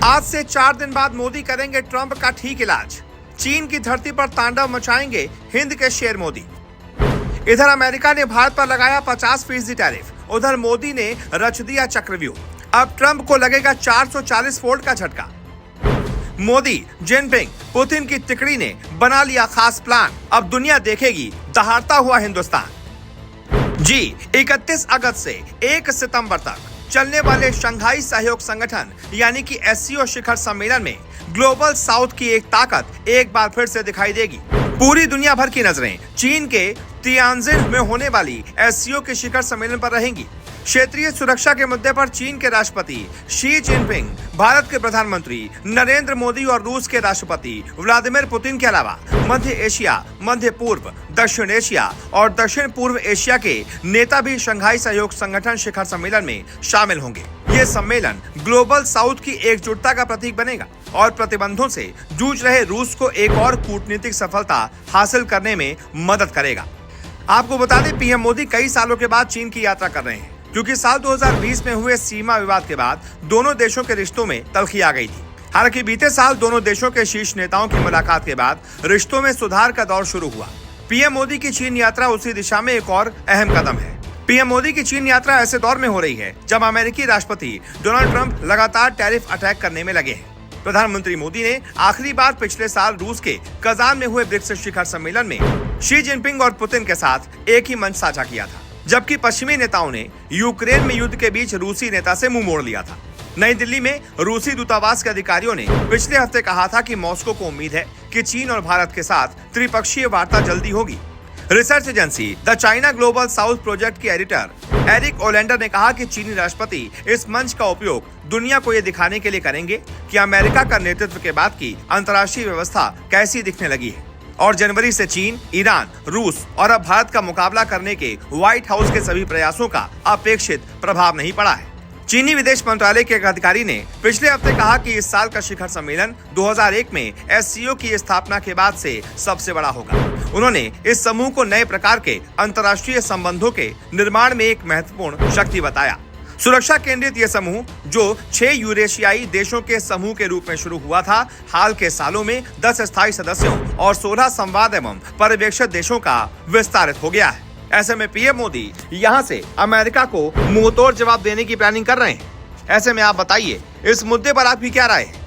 आज से 4 दिन बाद मोदी करेंगे ट्रंप का ठीक इलाज। चीन की धरती पर तांडव मचाएंगे हिंद के शेर मोदी। इधर अमेरिका ने भारत पर लगाया 50% टैरिफ, उधर मोदी ने रच दिया चक्रव्यूह। अब ट्रंप को लगेगा 440 वोल्ट का झटका। मोदी, जिनपिंग, पुतिन की तिकड़ी ने बना लिया खास प्लान। अब दुनिया देखेगी दहाड़ता हुआ हिंदुस्तान। जी 31 अगस्त से 1 सितंबर तक चलने वाले शंघाई सहयोग संगठन यानी कि एससीओ शिखर सम्मेलन में ग्लोबल साउथ की एक ताकत एक बार फिर से दिखाई देगी। पूरी दुनिया भर की नजरें चीन के तियानजिन में होने वाली एससीओ के शिखर सम्मेलन पर रहेंगी। क्षेत्रीय सुरक्षा के मुद्दे पर चीन के राष्ट्रपति शी जिनपिंग, भारत के प्रधानमंत्री नरेंद्र मोदी और रूस के राष्ट्रपति व्लादिमीर पुतिन के अलावा मध्य एशिया, मध्य पूर्व, दक्षिण एशिया और दक्षिण पूर्व एशिया के नेता भी शंघाई सहयोग संगठन शिखर सम्मेलन में शामिल होंगे। ये सम्मेलन ग्लोबल साउथ की एकजुटता का प्रतीक बनेगा और प्रतिबंधों से जूझ रहे रूस को एक और कूटनीतिक सफलता हासिल करने में मदद करेगा। आपको बता दें, पीएम मोदी कई सालों के बाद चीन की यात्रा कर रहे हैं, क्योंकि साल 2020 में हुए सीमा विवाद के बाद दोनों देशों के रिश्तों में तल्खी आ गई थी। हालांकि बीते साल दोनों देशों के शीर्ष नेताओं की मुलाकात के बाद रिश्तों में सुधार का दौर शुरू हुआ। पीएम मोदी की चीन यात्रा उसी दिशा में एक और अहम कदम है। पीएम मोदी की चीन यात्रा ऐसे दौर में हो रही है जब अमेरिकी राष्ट्रपति डोनाल्ड ट्रंप लगातार टैरिफ अटैक करने में लगे हैं। प्रधानमंत्री मोदी ने आखिरी बार पिछले साल रूस के कजान में हुए ब्रिक्स शिखर सम्मेलन में शी जिनपिंग और पुतिन के साथ एक ही मंच साझा किया था, जबकि पश्चिमी नेताओं ने यूक्रेन में युद्ध के बीच रूसी नेता से मुंह मोड़ लिया था। नई दिल्ली में रूसी दूतावास के अधिकारियों ने पिछले हफ्ते कहा था कि मॉस्को को उम्मीद है कि चीन और भारत के साथ त्रिपक्षीय वार्ता जल्दी होगी। Research agency the China global south project के एडिटर एरिक ओलेंडर ने कहा कि चीनी राष्ट्रपति इस मंच का उपयोग दुनिया को ये दिखाने के लिए करेंगे कि अमेरिका का नेतृत्व के बाद की अंतर्राष्ट्रीय व्यवस्था कैसी दिखने लगी है और जनवरी से चीन, ईरान, रूस और अब भारत का मुकाबला करने के व्हाइट हाउस के सभी प्रयासों का अपेक्षित प्रभाव नहीं पड़ा है। चीनी विदेश मंत्रालय के एक अधिकारी ने पिछले हफ्ते कहा कि इस साल का शिखर सम्मेलन 2001 में एससीओ की स्थापना के बाद से सबसे बड़ा होगा। उन्होंने इस समूह को नए प्रकार के अंतर्राष्ट्रीय संबंधों के निर्माण में एक महत्वपूर्ण शक्ति बताया। सुरक्षा केंद्रित यह समूह, जो 6 यूरेशियाई देशों के समूह के रूप में शुरू हुआ था, हाल के सालों में 10 स्थायी सदस्यों और 16 संवाद एवं पर्यवेक्षक देशों का विस्तारित हो गया है। ऐसे में पीएम मोदी यहां से अमेरिका को मुंहतोड़ जवाब देने की प्लानिंग कर रहे हैं। ऐसे में आप बताइए, इस मुद्दे पर आपकी क्या राय है?